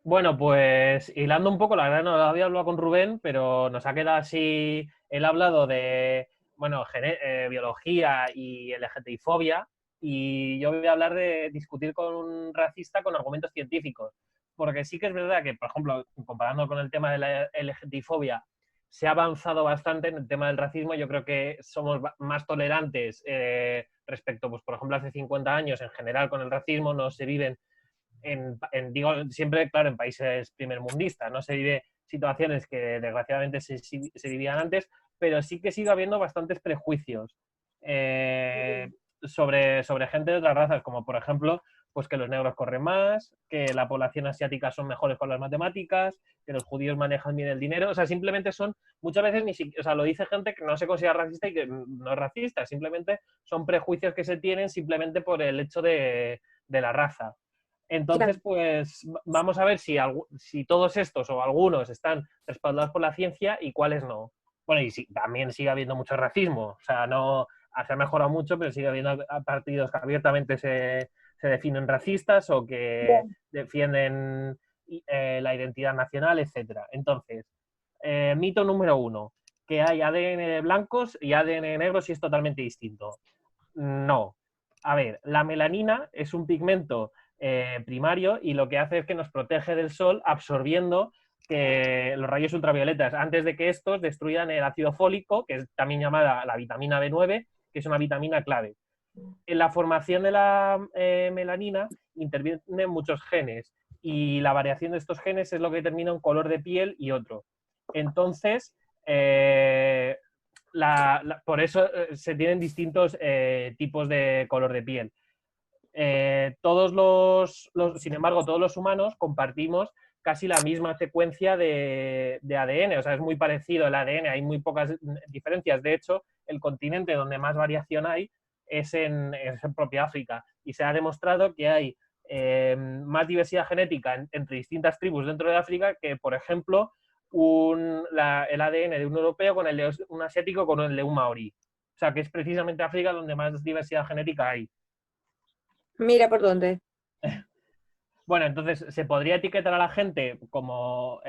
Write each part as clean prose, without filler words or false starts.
Bueno, pues hilando un poco, la verdad no lo había hablado con Rubén, pero nos ha quedado así, él ha hablado de, bueno, biología y LGTBI-fobia, y yo voy a hablar de discutir con un racista con argumentos científicos, porque sí que es verdad que, por ejemplo, comparando con el tema de la LGTBI-fobia, se ha avanzado bastante en el tema del racismo. Yo creo que somos más tolerantes respecto, pues, por ejemplo, hace 50 años en general con el racismo no se viven digo, siempre, claro, en países primermundistas, no se vive situaciones que desgraciadamente se vivían antes, pero sí que sigue habiendo bastantes prejuicios sobre gente de otras razas, como por ejemplo, pues que los negros corren más, que la población asiática son mejores con las matemáticas, que los judíos manejan bien el dinero. O sea, simplemente son, muchas veces ni siquiera, o sea, lo dice gente que no se considera racista y que no es racista, simplemente son prejuicios que se tienen simplemente por el hecho de la raza. Claro. Entonces, pues vamos a ver si todos estos o algunos están respaldados por la ciencia y cuáles no. Bueno, y también sigue habiendo mucho racismo. O sea, no se ha mejorado mucho, pero sigue habiendo partidos que abiertamente se definen racistas o que Bien. defienden la identidad nacional, etcétera. Entonces, mito número uno, que hay ADN de blancos y ADN de negros y es totalmente distinto. No. A ver, la melanina es un pigmento primario y lo que hace es que nos protege del sol absorbiendo los rayos ultravioletas antes de que estos destruyan el ácido fólico, que es también llamada la vitamina B9, que es una vitamina clave. En la formación de la melanina intervienen muchos genes y la variación de estos genes es lo que determina un color de piel y otro. Entonces, por eso se tienen distintos tipos de color de piel. Sin embargo, todos los humanos compartimos casi la misma secuencia de ADN, o sea, es muy parecido el ADN, hay muy pocas diferencias. De hecho, el continente donde más variación hay es en propia África, y se ha demostrado que hay más diversidad genética entre distintas tribus dentro de África que, por ejemplo, el ADN de un europeo con el de un asiático con el de un maorí. O sea, que es precisamente África donde más diversidad genética hay. Mira por dónde. Bueno, entonces se podría etiquetar a la gente como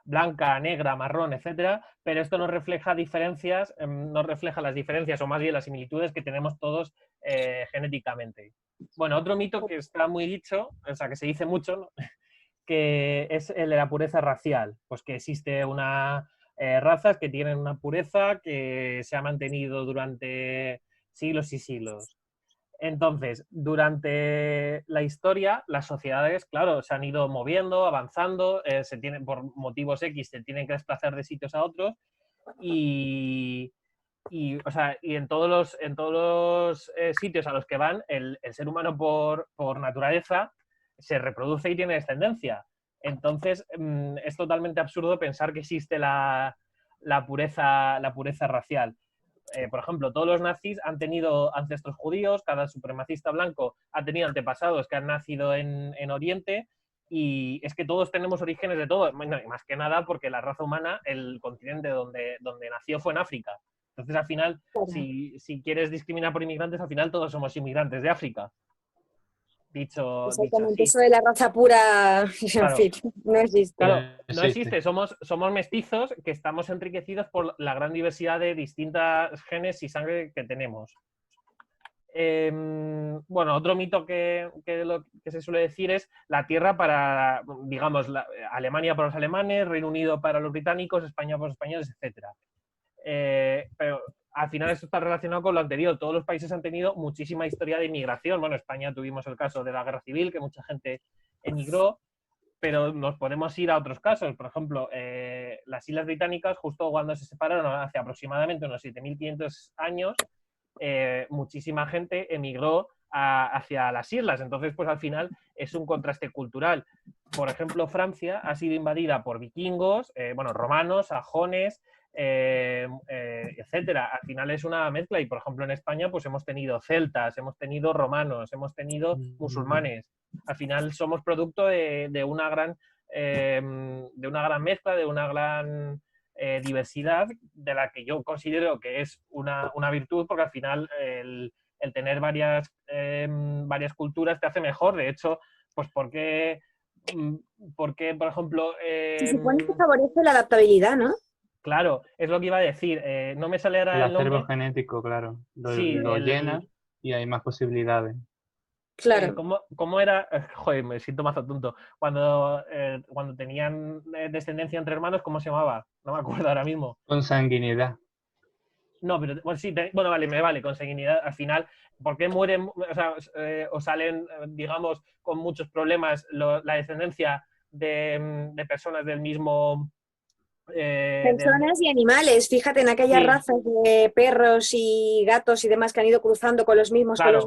blanca, negra, marrón, etcétera, pero esto no refleja diferencias, no refleja las diferencias o más bien las similitudes que tenemos todos genéticamente. Bueno, otro mito que está muy dicho, o sea, que se dice mucho, ¿no? Que es el de la pureza racial, pues que existe una razas que tienen una pureza que se ha mantenido durante siglos y siglos. Entonces, durante la historia, las sociedades, claro, se han ido moviendo, avanzando, por motivos X se tienen que desplazar de sitios a otros y, o sea, y en todos los sitios a los que van, el ser humano por naturaleza se reproduce y tiene descendencia. Entonces, es totalmente absurdo pensar que existe la pureza racial. Por ejemplo, todos los nazis han tenido ancestros judíos, cada supremacista blanco ha tenido antepasados que han nacido en Oriente, y es que todos tenemos orígenes de todo, bueno, más que nada porque la raza humana, el continente donde nació fue en África. Entonces, al final, Claro. si quieres discriminar por inmigrantes, al final todos somos inmigrantes de África, dicho Exactamente, así. eso de la raza pura, en Claro, fin, no existe. claro, No no existe. existe. Somos mestizos que estamos enriquecidos por la gran diversidad de distintas genes y sangre que tenemos. Bueno, otro mito que se suele decir es la tierra para, digamos, Alemania para los alemanes, Reino Unido para los británicos, España para los españoles, etcétera. Pero al final esto está relacionado con lo anterior. Todos los países han tenido muchísima historia de inmigración. Bueno, España tuvimos el caso de la Guerra Civil, que mucha gente emigró, pero nos podemos ir a otros casos. Por ejemplo, las Islas Británicas, justo cuando se separaron hace aproximadamente unos 7.500 años, muchísima gente emigró hacia las islas. Entonces, pues al final es un contraste cultural. Por ejemplo, Francia ha sido invadida por vikingos, bueno, romanos, sajones, etcétera. Al final es una mezcla, y por ejemplo en España pues hemos tenido celtas, hemos tenido romanos, hemos tenido musulmanes. Al final somos producto de una gran mezcla, de una gran diversidad, de la que yo considero que es una virtud, porque al final el tener varias culturas te hace mejor. De hecho, pues porque porque, por ejemplo, Se supone que favorece la adaptabilidad, ¿no? claro, es lo que iba a decir. No me sale El ahora el acervo nombre. genético, claro, Sí, lo llena y hay más posibilidades. Claro. ¿cómo era? Joder, me siento mazo tonto. Cuando tenían descendencia entre hermanos, ¿cómo se llamaba? No me acuerdo ahora mismo. Consanguinidad. No, pero bueno, sí, bueno, vale, me vale, consanguinidad. Al final, ¿por qué mueren, o sea, o salen, digamos, con muchos problemas la descendencia de personas del mismo... Personas y animales. Fíjate en aquellas Sí, razas de perros y gatos y demás que han ido cruzando con los mismos, claro,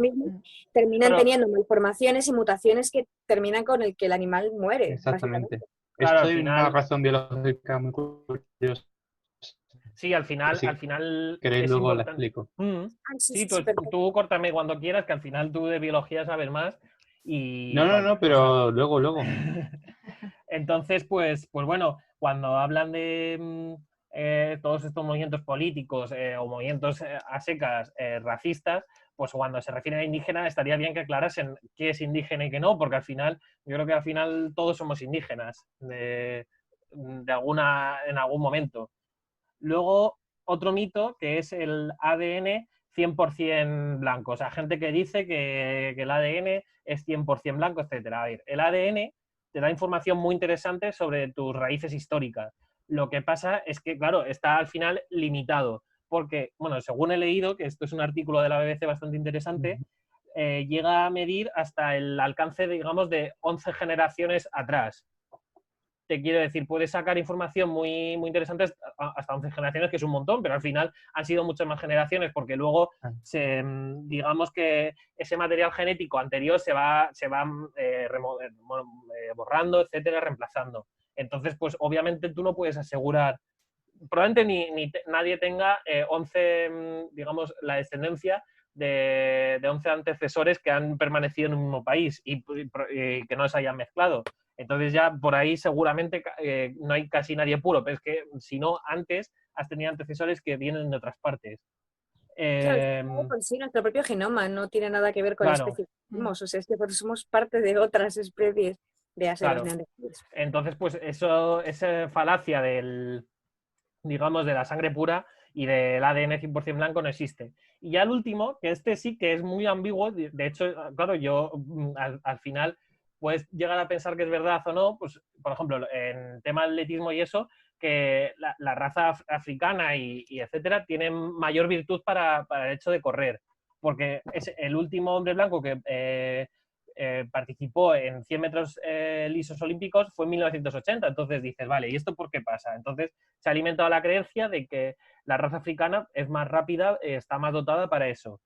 terminan claro, teniendo malformaciones y mutaciones que terminan con el que el animal muere, básicamente. Exactamente. claro, Esto al hay una final, razón biológica muy curiosa. sí, al Si final queréis es luego la importante. explico. Ay, sí, Sí, sí, sí, perfecto. tú córtame cuando quieras, que al final tú de biología sabes más y No, cualquier cosa. pero luego. Entonces, pues bueno, cuando hablan de todos estos movimientos políticos o movimientos a secas racistas, pues cuando se refieren a indígena estaría bien que aclarasen qué es indígena y qué no, porque al final, yo creo que al final todos somos indígenas en algún momento. Luego, otro mito que es el ADN 100% blanco. O sea, gente que dice que el ADN es 100% blanco, etcétera. A ver, el ADN te da información muy interesante sobre tus raíces históricas. Lo que pasa es que, claro, está al final limitado. Porque, bueno, según he leído, que esto es un artículo de la BBC bastante interesante, llega a medir hasta el alcance, digamos, de 11 generaciones atrás. Te quiero decir, puedes sacar información muy, muy interesante hasta 11 generaciones, que es un montón, pero al final han sido muchas más generaciones porque luego digamos que ese material genético anterior se va borrando, etcétera, reemplazando. Entonces, pues obviamente tú no puedes asegurar, probablemente nadie tenga 11, digamos, la descendencia de 11 antecesores que han permanecido en un mismo país y que no se hayan mezclado. Entonces ya por ahí seguramente no hay casi nadie puro, pero es que si no, antes has tenido antecesores que vienen de otras partes. Claro, por sí, nuestro propio genoma no tiene nada que ver con la Claro, especie que somos. O sea, es que somos parte de otras especies de los claro. neandertales. Entonces, pues esa falacia digamos, de la sangre pura y del ADN 100% blanco no existe. Y ya el último, que este sí que es muy ambiguo, de hecho, claro, yo al final puedes llegar a pensar que es verdad o no, pues, por ejemplo, en tema del atletismo y eso, que la raza africana y etcétera tienen mayor virtud para el hecho de correr, porque es el último hombre blanco que participó en 100 metros lisos olímpicos fue en 1980. Entonces dices, vale, ¿y esto por qué pasa? Entonces se ha alimentado la creencia de que la raza africana es más rápida, está más dotada para eso.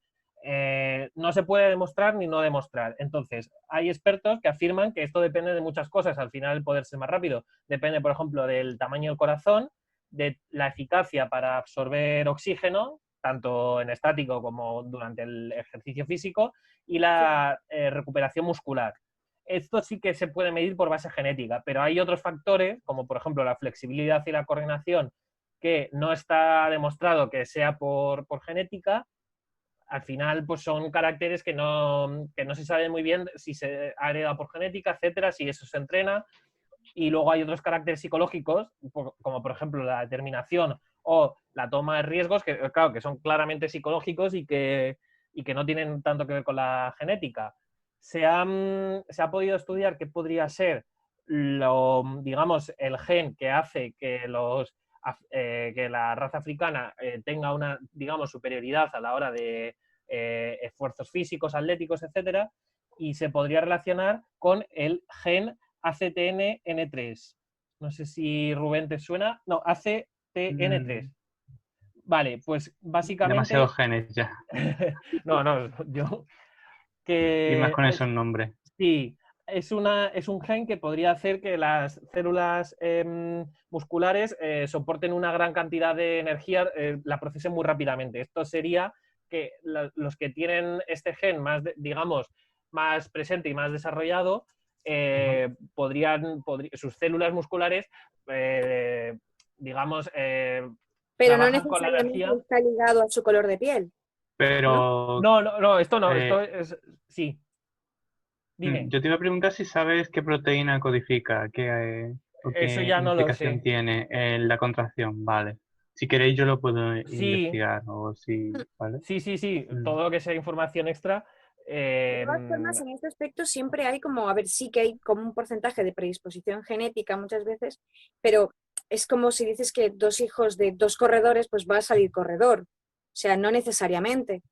No se puede demostrar ni no demostrar. Entonces, hay expertos que afirman que esto depende de muchas cosas. Al final, el poder ser más rápido depende, por ejemplo, del tamaño del corazón, de la eficacia para absorber oxígeno, tanto en estático como durante el ejercicio físico, y la recuperación muscular. Esto sí que se puede medir por base genética, pero hay otros factores, como por ejemplo la flexibilidad y la coordinación, que no está demostrado que sea por genética. Al final, pues son caracteres que no se sabe muy bien si se hereda por genética, etcétera, si eso se entrena. Y luego hay otros caracteres psicológicos, como por ejemplo la determinación o la toma de riesgos, que claro, que son claramente psicológicos y que no tienen tanto que ver con la genética. Se ha podido estudiar qué podría ser digamos, el gen que hace que la raza africana tenga una, digamos, superioridad a la hora de esfuerzos físicos, atléticos, etcétera, y se podría relacionar con el gen ACTN-N3. No sé si Rubén te suena. No, ACTN3. Vale, pues Demasiados básicamente. genes ya. No, yo. Y más Que con esos nombres. sí, es un gen que podría hacer que las células musculares soporten una gran cantidad de energía, la procesen muy rápidamente. Esto sería que los que tienen este gen más, digamos, más presente y más desarrollado, sus células musculares, digamos, Pero no trabajan con la necesariamente energía. está ligado a su color de piel, ¿no? Pero No, esto no, eh, esto es, sí. Dime, Yo te iba a preguntar si sabes qué proteína codifica, o eso qué ya no lo implicación sé. tiene en la contracción. Vale. Si queréis yo lo puedo Sí, investigar o si, ¿vale? sí, Mm, todo lo que sea información extra. De todas formas, en este aspecto siempre hay como, a ver, sí que hay como un porcentaje de predisposición genética muchas veces, pero es como si dices que 2 hijos de 2 corredores, pues va a salir corredor. O sea, no necesariamente.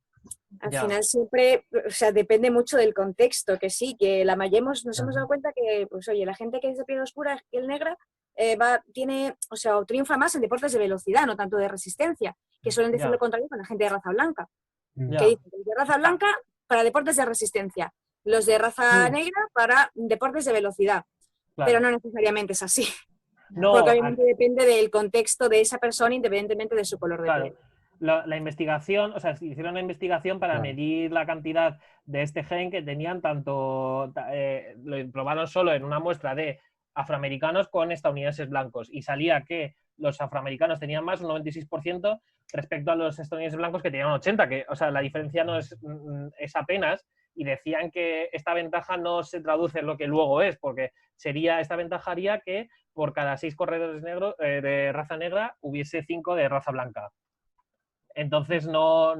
Al Ya, final siempre, o sea, depende mucho del contexto, que sí, que la mayemos, nos hemos ajá. dado cuenta que, pues oye, la gente que es de piel oscura, piel negra, tiene, o sea, o triunfa más en deportes de velocidad, no tanto de resistencia, que suelen decir lo ya, contrario con la gente de raza blanca, Mm, que ya. dicen los de raza Ah, blanca para deportes de resistencia, los de raza mm, negra para deportes de velocidad, pero claro. no necesariamente es así, porque No, obviamente depende del contexto de esa persona independientemente de su color de claro. piel. La investigación, o sea, hicieron una investigación para claro. medir la cantidad de este gen que tenían lo probaron solo en una muestra de afroamericanos con estadounidenses blancos y salía que los afroamericanos tenían más, un 96%, respecto a los estadounidenses blancos que tenían un 80%, que, o sea, la diferencia no es apenas, y decían que esta ventaja no se traduce en lo que luego es, porque esta ventaja haría que por cada 6 corredores negros de raza negra hubiese 5 de raza blanca. Entonces no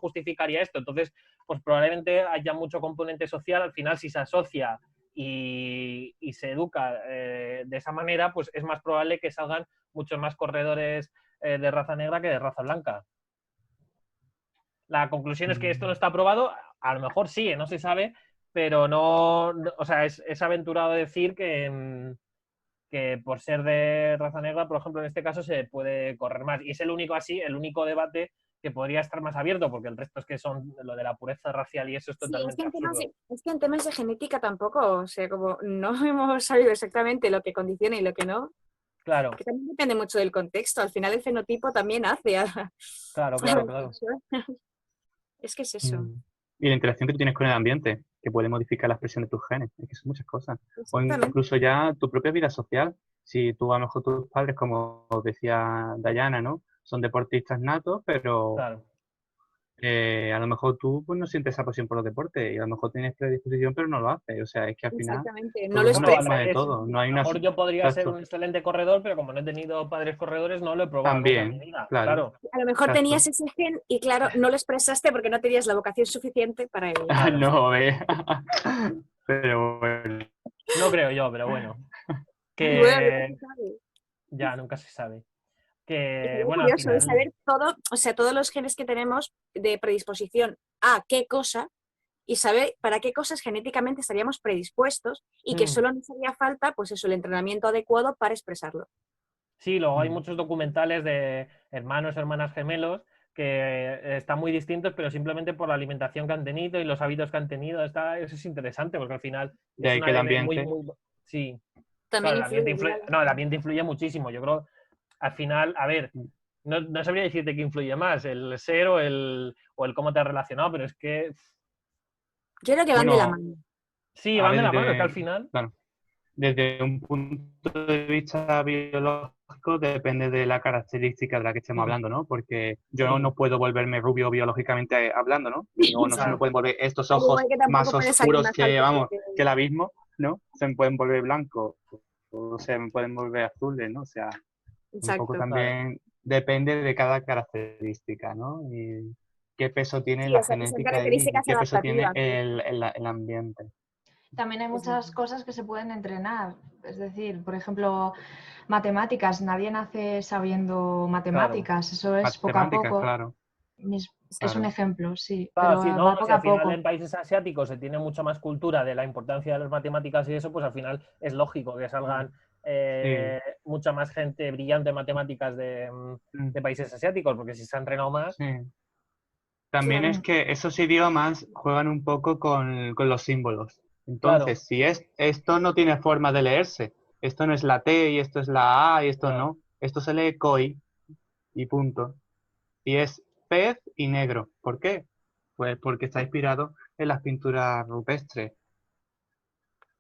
justificaría esto. Entonces, pues probablemente haya mucho componente social. Al final, si se asocia y se educa de esa manera, pues es más probable que salgan muchos más corredores de raza negra que de raza blanca. La conclusión es que esto no Mm, está probado. A lo mejor sí, no se sabe, pero o sea, es aventurado decir que por ser de raza negra, por ejemplo, en este caso se puede correr más. Y es el único debate que podría estar más abierto, porque el resto es que son lo de la pureza racial y eso es Sí, totalmente absurdo. es que en temas de genética tampoco, o sea, como no hemos sabido exactamente lo que condiciona y lo que no, Claro, que también depende mucho del contexto. Al final el fenotipo también hace claro, a la claro, claro. persona. Es que es eso, mm. Y la interacción que tú tienes con el ambiente, que puede modificar la expresión de tus genes, es que son muchas cosas. O exactamente. incluso ya tu propia vida social. Si tú, a lo mejor tus padres, como decía Dayana, ¿no? Son deportistas natos, pero Claro. a lo mejor tú pues, no sientes esa pasión por los deportes y a lo mejor tienes predisposición, pero no lo haces. O sea, es que al final Exactamente, no lo todo es una Bueno, al suma de expresas. revés. todo. No hay A lo una... mejor yo podría ser un Exacto. excelente corredor, pero como no he tenido padres corredores, no lo he probado nunca en mi También, vida. claro, Claro, A lo mejor tenías exacto. ese gen y claro, no lo expresaste porque no tenías la vocación suficiente para ello. claro. No, ve. Pero bueno. No creo yo, pero bueno. Bueno, nunca Que se sabe. ya nunca se sabe. Es Que algo bueno, al curioso de final. saber todo, o sea, todos los genes que tenemos de predisposición a qué cosa y saber para qué cosas genéticamente estaríamos predispuestos y que Mm, solo nos haría falta, pues eso, el entrenamiento adecuado para expresarlo. sí, luego hay Mm. muchos documentales de hermanos, hermanas gemelos que están muy distintos, pero simplemente por la alimentación que han tenido y los hábitos que han tenido. Eso es interesante, porque al final De es ahí un que el ADN muy, ambiente, muy. Sí, También claro, influye, claro. no, el ambiente influye muchísimo. Yo creo, al final, a ver, no sabría decirte qué influye más, el ser o el cómo te has relacionado, pero es que Yo creo que van de la bueno, mano. sí, a van de ver, la mano, es que al final. claro, desde un punto de vista biológico depende de la característica de la que estemos Mm, hablando, ¿no? Porque yo sí, no puedo volverme rubio biológicamente hablando, ¿no? O no se me claro, pueden volver estos Al igual ojos que más tampoco puede salir oscuros más que, alto vamos, que el abismo, ¿no? Se me pueden volver blancos o se me pueden volver azules, ¿no? O sea, un poco Exacto. claro. también depende de cada característica, ¿no? Y qué peso tiene Sí, la o sea, que son genética y características qué peso tiene adaptativas, ¿no? el ambiente. También hay Es- muchas cosas que se pueden entrenar. Es decir, por ejemplo, matemáticas. Nadie nace sabiendo Claro. matemáticas. Eso es poco a Matemáticas, poco. claro, Es un claro. ejemplo, sí, Claro, pero sí, va no, si poco al a final poco. en países asiáticos se tiene mucha más cultura de la importancia de las matemáticas y eso, pues al final es lógico que salgan Sí, mucha más gente brillante en matemáticas mm, de países asiáticos, porque si se ha entrenado más, sí. También Claro. es que esos idiomas juegan un poco con los símbolos. claro, Entonces, si esto no tiene forma de leerse, esto no es la T y esto es la A y esto claro, no, esto se lee koi y punto. Y es pez y negro. ¿Por qué? Pues porque está inspirado en las pinturas rupestres.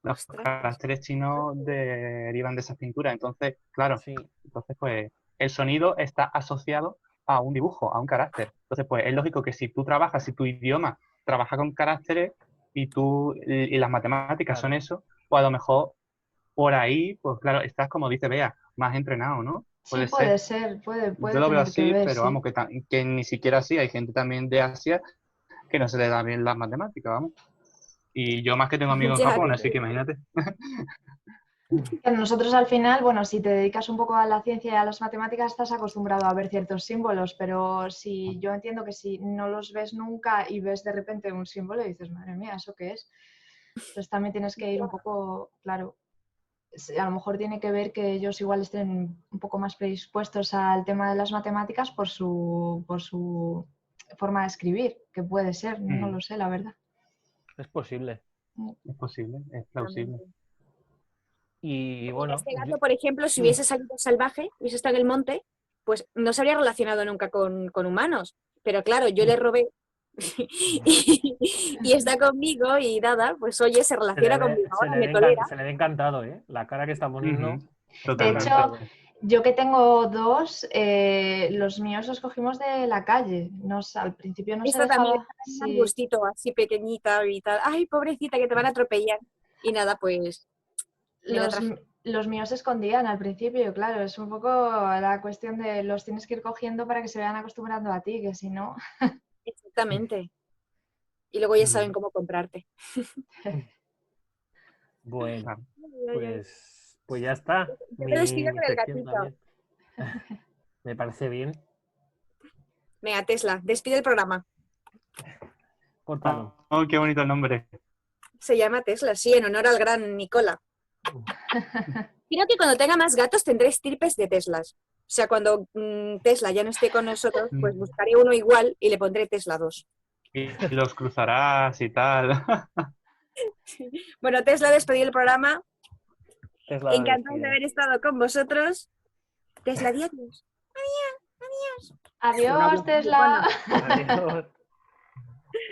Los Ostras, pues, caracteres chinos derivan de esas pinturas. Entonces, claro, sí, pues el sonido está asociado a un dibujo, a un carácter. Entonces, pues es lógico que si tú trabajas, si tu idioma trabaja con caracteres y las matemáticas Claro. son eso, pues a lo mejor por ahí, pues claro, estás como dice Bea, más entrenado, ¿no? Sí, Puede puede ser. ser, Yo puede lo veo tener que así, ver, pero sí. vamos, que ni siquiera así. Hay gente también de Asia que no se le da bien las matemáticas, vamos. Y yo más que tengo amigos en Ya, Japón, así que imagínate. Pero nosotros al final, bueno, si te dedicas un poco a la ciencia y a las matemáticas, estás acostumbrado a ver ciertos símbolos, pero si yo entiendo que si no los ves nunca y ves de repente un símbolo y dices, madre mía, ¿eso qué es? Entonces también tienes que ir un poco, claro, a lo mejor tiene que ver que ellos igual estén un poco más predispuestos al tema de las matemáticas por su forma de escribir, que puede ser, no lo sé, la verdad. Es posible. Es posible, es plausible. Y Mira, bueno, este gato, por ejemplo, si hubiese salido salvaje, hubiese estado en el monte, pues no se habría relacionado nunca con humanos. Pero claro, yo le robé y está conmigo y nada, pues oye, se relaciona conmigo ahora, me tolera. se le ve encantado, ¿eh? La cara que está poniendo. Ujú, Está De hecho, encantado. yo que tengo dos, los míos los cogimos de la calle. Al principio no se Esta también dejaba. es un Sí, arbustito así pequeñita y tal. Ay, pobrecita, que te van a atropellar. Y nada, pues me la los, traje. los míos se escondían al principio, claro. Es un poco la cuestión de los tienes que ir cogiendo para que se vayan acostumbrando a ti, que si no. Exactamente. Y luego ya saben ujú, cómo comprarte. Bueno, claro. Ay, ay, ay. pues ya está. Yo me despido Mi con el sección gatito. también. Me parece bien. Venga, Tesla, despide el programa. Córtalo. Oh, qué bonito el nombre. Se llama Tesla, sí, en honor al gran Nikola. Creo que cuando tenga más gatos tendré estirpes de Teslas. O sea, cuando Tesla ya no esté con nosotros, pues Mm. buscaré uno igual y le pondré Tesla 2. Y los cruzarás y tal. Bueno, Tesla, despedí el programa. Es la Encantados de despide. haber estado con vosotros. Tesla, adiós. Un Adiós, abrazo muy Tesla. bueno.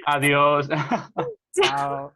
Adiós. Adiós. Chao. Chao.